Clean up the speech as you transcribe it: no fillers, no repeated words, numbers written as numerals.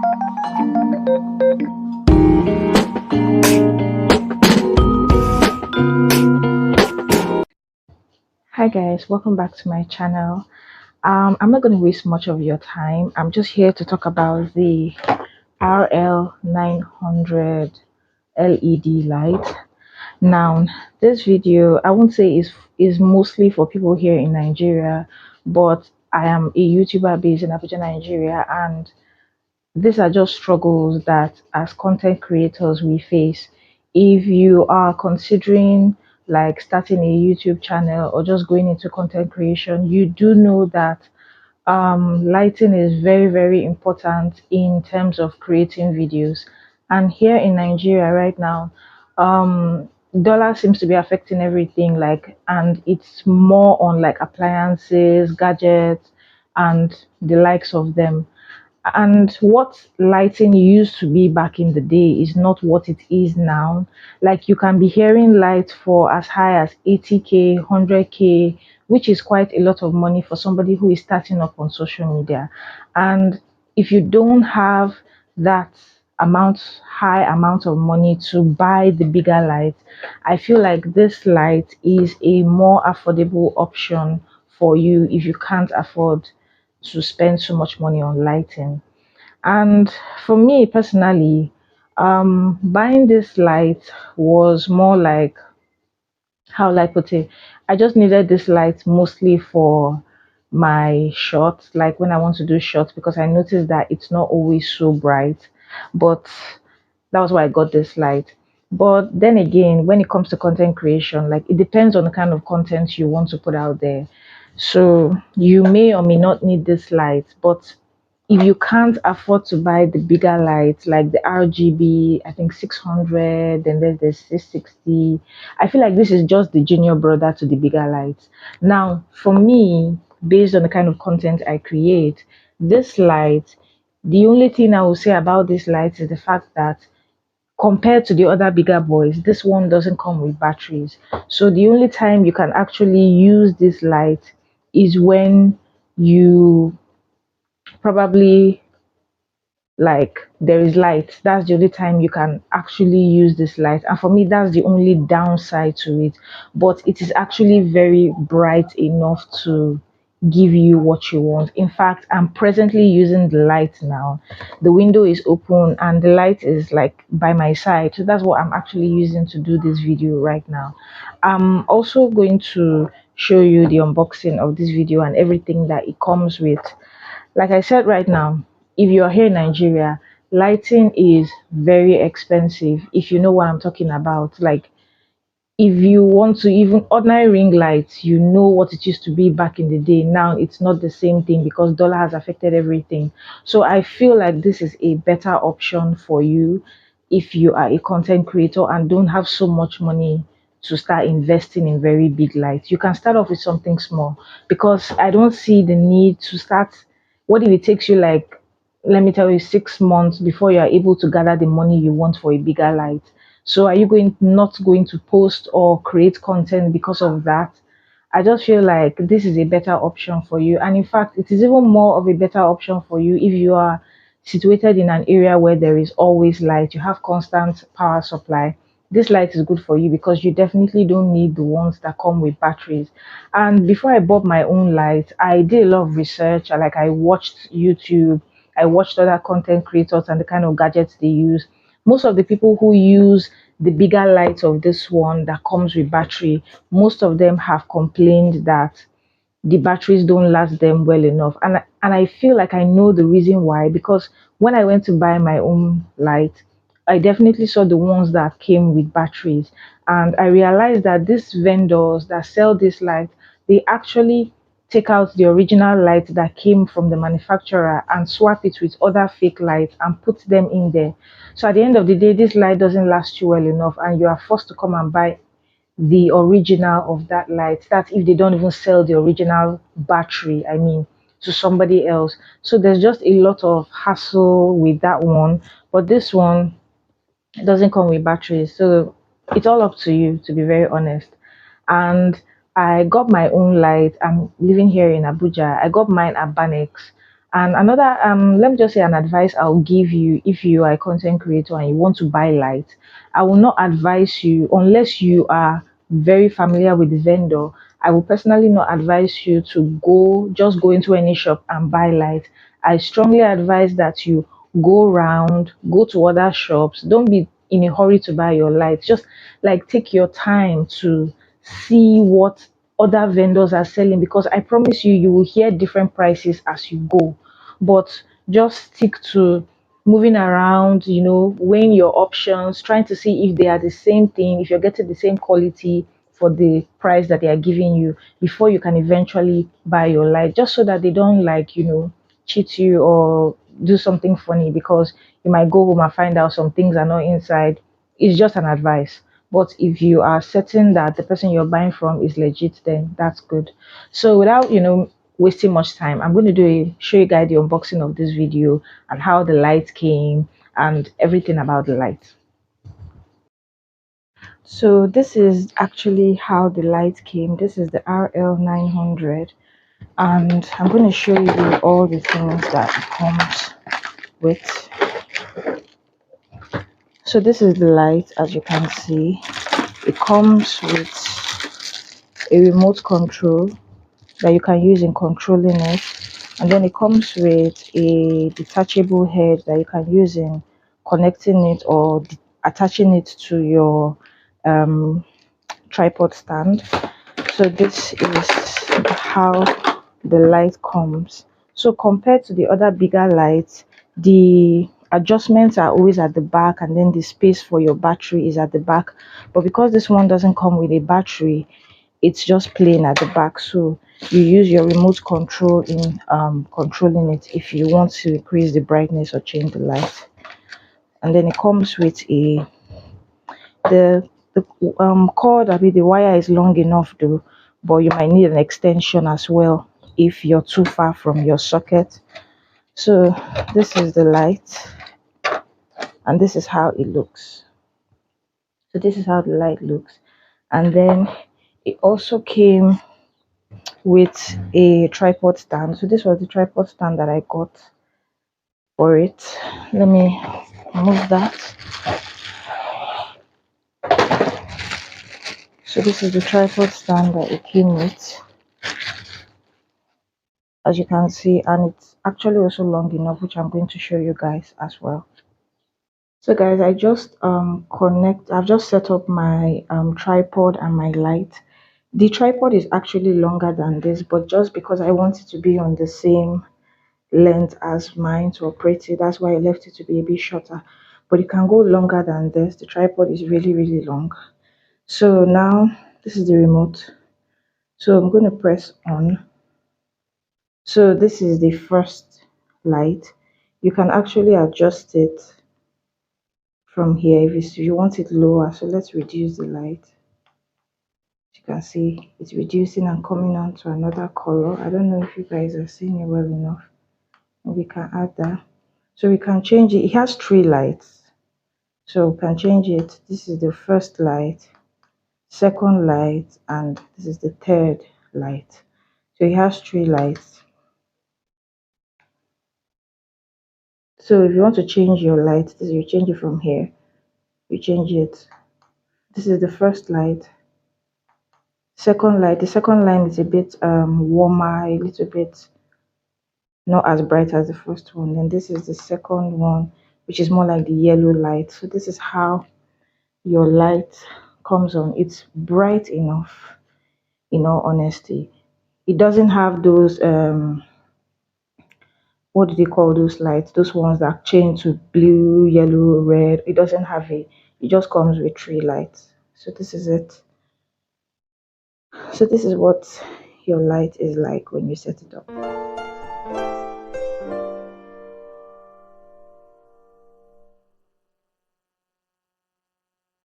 Hi guys, welcome back to my channel. I'm not going to waste much of your time. I'm just here to talk about the RL900 LED light. Now, this video I won't say is mostly for people here in Nigeria, but I am a YouTuber based in Abuja, Nigeria, and these are just struggles that as content creators we face. If you are considering like starting a YouTube channel or just going into content creation, you do know that lighting is very, very important in terms of creating videos. And here in Nigeria right now, dollar seems to be affecting everything, like, and it's more on like appliances, gadgets, and the likes of them. And what lighting used to be back in the day is not what it is now. Like you can be hearing lights for as high as 80k, 100k, which is quite a lot of money for somebody who is starting up on social media. And if you don't have that high amount of money to buy the bigger light, I feel like this light is a more affordable option for you if you can't afford to spend so much money on lighting. And for me personally, buying this light was more like, how will I put it? I just needed this light mostly for my shots, like when I want to do shots, because I noticed that it's not always so bright. But that was why I got this light. But then again, when it comes to content creation, like it depends on the kind of content you want to put out there. So you may or may not need this light, but if you can't afford to buy the bigger lights like the RGB, I think 600, and then there's 660. I feel like this is just the junior brother to the bigger lights. Now, for me, based on the kind of content I create, this light, the only thing I will say about this light is the fact that compared to the other bigger boys, this one doesn't come with batteries. So the only time you can actually use this light is when you probably like there is light. That's the only time you can actually use this light, and for me that's the only downside to it. But it is actually very bright enough to give you what you want. In fact, I'm presently using the light now. The window is open and the light is like by my side, so that's what I'm actually using to do this video right now. I'm also going to show you the unboxing of this video and everything that it comes with. Like I said right now, if you're here in Nigeria, lighting is very expensive. If you know what I'm talking about, like if you want to even ordinary ring lights, you know what it used to be back in the day. Now it's not the same thing because dollar has affected everything. So I feel like this is a better option for you if you are a content creator and don't have so much money to start investing in very big lights. You can start off with something small because I don't see the need to start. What if it takes you like, let me tell you, 6 months before you are able to gather the money you want for a bigger light? So are you going not going to post or create content because of that? I just feel like this is a better option for you. And in fact, it is even more of a better option for you if you are situated in an area where there is always light, you have constant power supply. This light is good for you because you definitely don't need the ones that come with batteries. And before I bought my own light, I did a lot of research. I watched YouTube, I watched other content creators and the kind of gadgets they use. Most of the people who use the bigger lights of this one that comes with battery, most of them have complained that the batteries don't last them well enough. And I feel like I know the reason why, because when I went to buy my own light, I definitely saw the ones that came with batteries, and I realized that these vendors that sell this light, they actually take out the original light that came from the manufacturer and swap it with other fake lights and put them in there. So at the end of the day, this light doesn't last you well enough, and you are forced to come and buy the original of that light. That's if they don't even sell the original battery, I mean, to somebody else. So there's just a lot of hassle with that one. But this one, it doesn't come with batteries. So it's all up to you, to be very honest. And I got my own light. I'm living here in Abuja. I got mine at Banex. And another, let me just say an advice I'll give you if you are a content creator and you want to buy light. I will not advise you unless you are very familiar with the vendor. I will personally not advise you to go into any shop and buy light. I strongly advise that you go round, go to other shops. Don't be in a hurry to buy your light. Just like take your time to see what other vendors are selling, because I promise you, you will hear different prices as you go. But just stick to moving around, weighing your options, trying to see if they are the same thing, if you're getting the same quality for the price that they are giving you before you can eventually buy your light, just so that they don't cheat you or do something funny, because you might go home and find out some things are not inside. It's just an advice. But if you are certain that the person you're buying from is legit, then that's good. So without wasting much time, I'm going to show you guys the unboxing of this video and how the light came and everything about the light. So this is actually how the light came. This is the RL900, and I'm going to show you all the things that it comes with. So this is the light. As you can see, it comes with a remote control that you can use in controlling it, and then it comes with a detachable head that you can use in connecting it or attaching it to your tripod stand. So this is how the light comes. So compared to the other bigger lights, the adjustments are always at the back, and then the space for your battery is at the back. But because this one doesn't come with a battery, it's just plain at the back. So you use your remote control in controlling it if you want to increase the brightness or change the light. And then it comes with the cord. I mean, the wire is long enough though, but you might need an extension as well if you're too far from your socket. So this is the light, and this is how it looks. So this is how the light looks. And then it also came with a tripod stand. So this was the tripod stand that I got for it. Let me move that. So this is the tripod stand that it came with, as you can see, and it's actually also long enough, which I'm going to show you guys as well. So guys, I've just set up my tripod and my light. The tripod is actually longer than this, but just because I want it to be on the same length as mine to operate it, that's why I left it to be a bit shorter. But it can go longer than this. The tripod is really long. So now this is the remote. So I'm going to press on. So this is the first light. You can actually adjust it from here if you want it lower. So let's reduce the light. You can see it's reducing and coming on to another color. I don't know if you guys are seeing it well enough. We can add that. So we can change it. It has 3 lights, so we can change it. This is the first light, second light, and this is the third light. So it has 3 lights. So if you want to change your light, you change it from here. You change it. This is the first light. Second light. The second line is a bit warmer, a little bit not as bright as the first one. Then this is the second one, which is more like the yellow light. So this is how your light comes on. It's bright enough, in all honesty. It doesn't have those what do they call those lights, those ones that change to blue, yellow, red. It doesn't have it. It just comes with 3 lights. So this is it. So this is what your light is like when you set it up.